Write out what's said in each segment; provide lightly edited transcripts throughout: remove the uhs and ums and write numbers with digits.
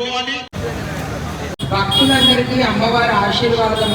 పెట్టుకోవాలి. భక్తులందరికీ అమ్మవారి ఆశీర్వాదం.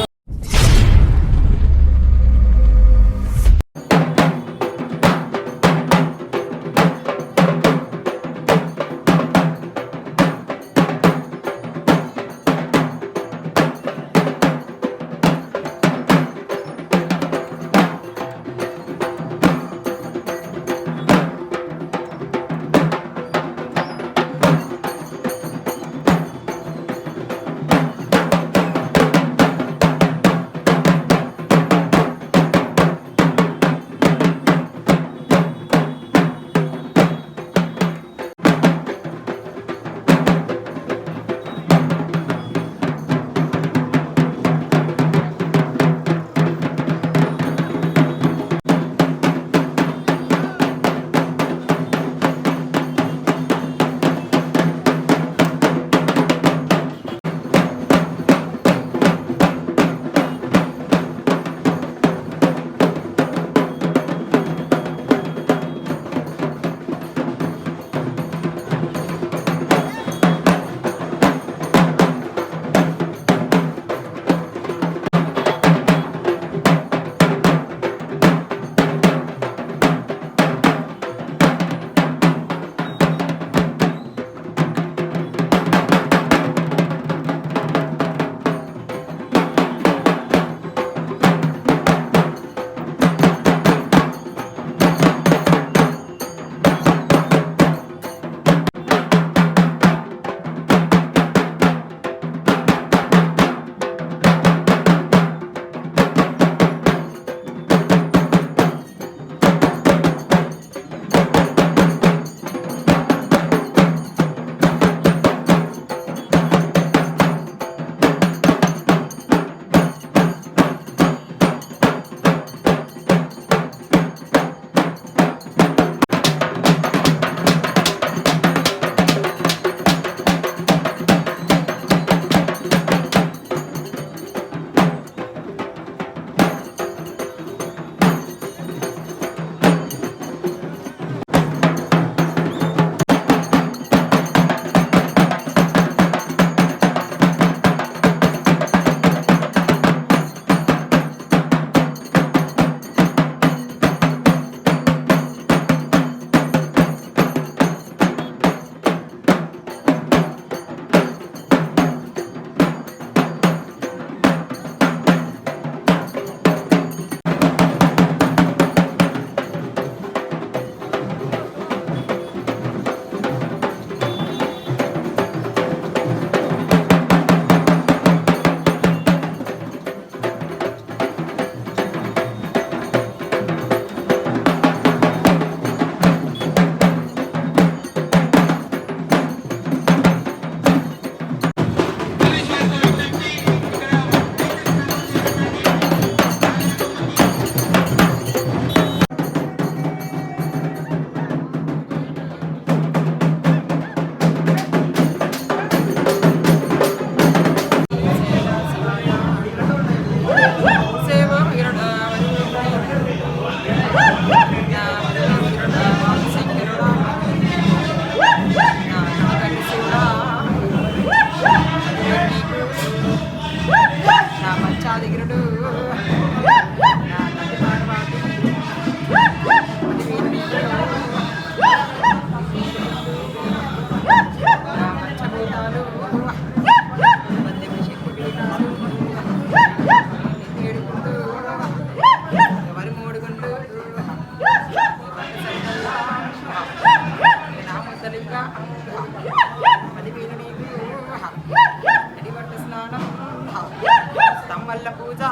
వల్ల పూజ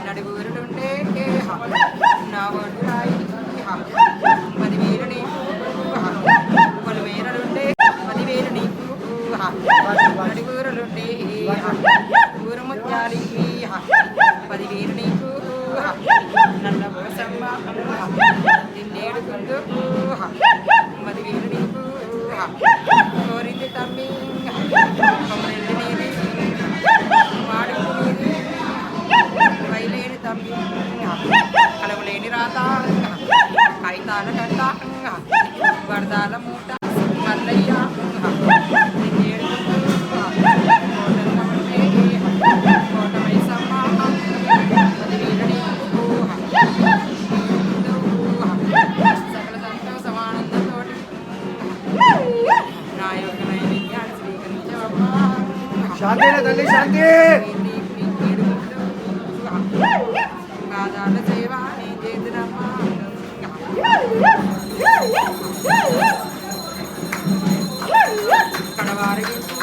నడుగురుండే నా ఒడ్రాయి 10,000 నీకు పలువేరలుండే 10,000 నీకు నడుగురులుండే ఊరు ముత్యాలి 10,000 నీకు నల్ల పోసమ్మ నిన్నేడుకుంటూ పదివేలు నీకు కోరింది తమ్మి కొమ్మరెల్లి నీది మాడుకు నీది వైలేని తమ్మి కలవలేని రాత కైతాల కట్ట వరదాల మూట మల్లయ్య సకల సంతోషమానందంతో నా యొక్క నైవేద్యాన్ని స్వీకరించవమ్మా శాంతి తల్లి శాంతి పాదాల సేవ నీ చేతులమ్మా కడవారగింపు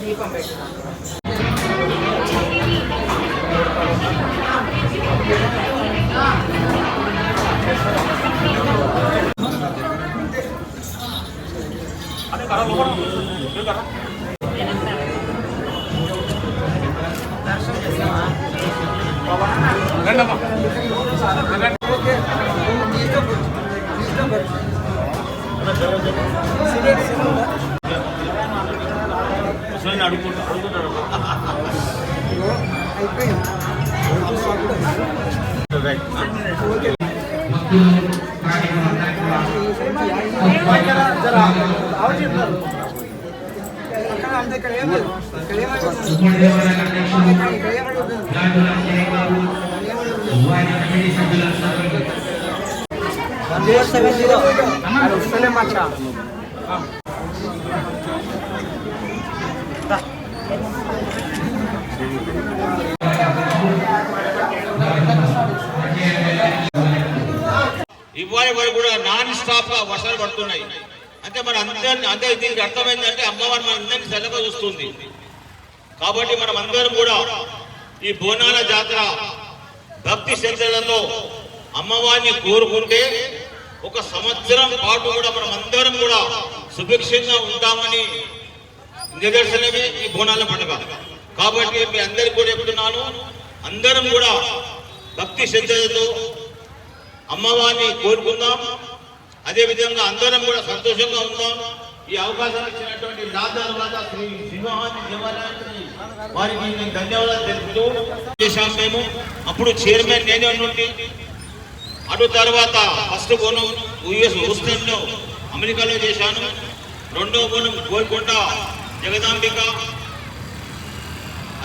దీపం పెట్టుకున్నాను దర్శనం చేసావా ఇవాళ వారు కూడా నాన్ స్టాప్ గా వర్షాలు పడుతున్నాయి. అంటే మన అందరి దీనికి అర్థమైందంటే అమ్మవారు మన అందరినీ చల్లగా చూస్తుంది. కాబట్టి మనం అందరం కూడా ఈ బోనాల జాతర భక్తి శ్రద్ధలతో అమ్మవారిని కోరుకుంటే ఒక సంవత్సరం పాటు కూడా మనం అందరం కూడా సుభిక్షంగా ఉంటామని నిదర్శనమే ఈ బోనాల పండుగ. కాబట్టి మీ అందరికి కూడా చెప్తున్నాను, అందరం కూడా భక్తి శ్రద్ధలతో అమ్మవారిని కోరుకుందాం. అదేవిధంగా అందరం కూడా సంతోషంగా ఉందాం. ఈ అవకాశం ఇచ్చినటువంటి లాల్దర్వాజ శ్రీ సింహాద్రి దేవాలయానికి వారికి నేను ధన్యవాదాలు తెలుపుతూ చేశాం. మేము అప్పుడు చైర్మన్ నేనే నుండి అటు తర్వాత ఫస్ట్ బోనం హూస్టన్లో అమెరికాలో చేశాను. రెండో బోనం గోల్కొండ జగదాంబిక,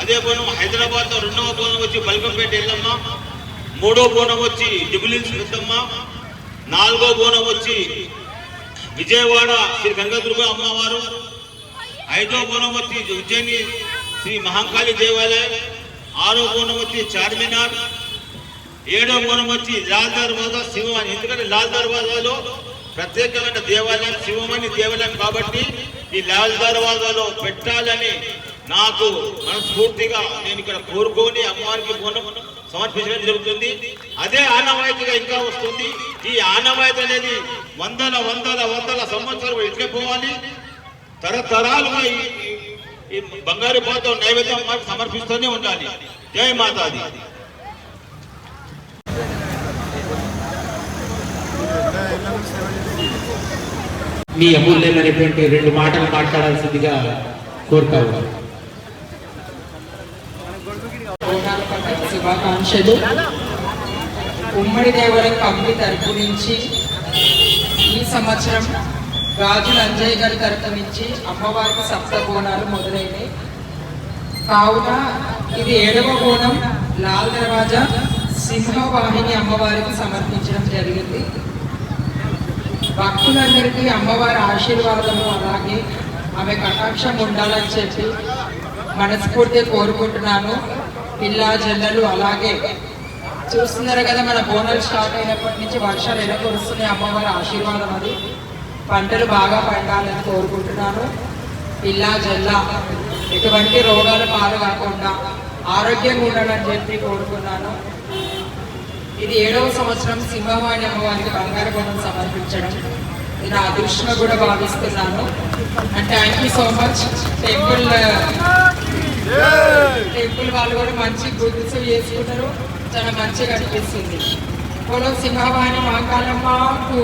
అదే బోనం హైదరాబాద్లో రెండవ బోనం వచ్చి బల్కంపేట ఎల్లమ్మ, మూడో బోనం వచ్చి జుబిలీహిల్స్ పెద్దమ్మ, నాలుగో బోనం వచ్చి విజయవాడ శ్రీ కనకదుర్గ అమ్మవారు, ఐదో బోనం వచ్చి ఉజ్జయిని శ్రీ మహాకాళి దేవాలయం, ఆరో బోనం వచ్చి చార్మినార్, ఏడో బోనం వచ్చి లాల్ దర్వాజా శివమణి. ఎందుకంటే లాల్ దర్వాజాలో ప్రత్యేకమైన దేవాలయం శివమణి దేవాలయం కాబట్టి ఈ లాల్ దర్వాజాలో పెట్టాలని నాకు మనస్ఫూర్తిగా నేను ఇక్కడ కోరుకొని అమ్మవారికి బోనం సమర్పించడం జరుగుతుంది. అదే ఆనవాయితీగా ఇంకా వస్తుంది. ఈ ఆనవాయితీ అనేది వందల వందల వందల సంవత్సరాలు ఇట్లే పోవాలి. తరతరాలుగా ఈ బంగారు పాత్ర నైవేద్యం సమర్పిస్తూనే ఉండాలి. జై మాతాది. మీ అమూల్యమైనటువంటి 2 మాటలు మాట్లాడాల్సిందిగా కోరుతారు. శుభాకాంక్షలు. ఉమ్మడి దేవాలయం కమిటీ తరపు నుంచి ఈ సంవత్సరం రాజుల అంజయ్య గారి తరపు నుంచి అమ్మవారికి సప్త బోనాలు మొదలైనవి. కావున ఇది 7వ బోనం లాల్ దర్వాజా సింహవాహిని అమ్మవారికి సమర్పించడం జరిగింది. భక్తులందరికీ అమ్మవారి ఆశీర్వాదము అలాగే ఆమె కటాక్షం ఉండాలని చెప్పి మనస్ఫూర్తిగా కోరుకుంటున్నాను. పిల్లా జల్లలు అలాగే చూస్తున్నారు కదా, మన బోనాలు స్టార్ట్ అయినప్పటి నుంచి వర్షాలు ఎలా కురుస్తున్నాయి, అమ్మవారి ఆశీర్వాదం అది. పంటలు బాగా పండాలని కోరుకుంటున్నాను. పిల్లా జల్ల ఎటువంటి రోగాల పాలు కాకుండా ఆరోగ్యంగా ఉండాలని చెప్పి కోరుకున్నాను. ఇది 7వ సంవత్సరం సింహవాణి అమ్మవారికి బంగారు బోనం సమర్పించడం ఇది నా అదృష్టంగా కూడా భావిస్తున్నాను. And thank you so much. Temple వాళ్ళు కూడా మంచి గుర్తు చేసుకున్నారు, చాలా మంచిగా అనిపిస్తుంది. సింహవాణి మాంకాలమ్మకు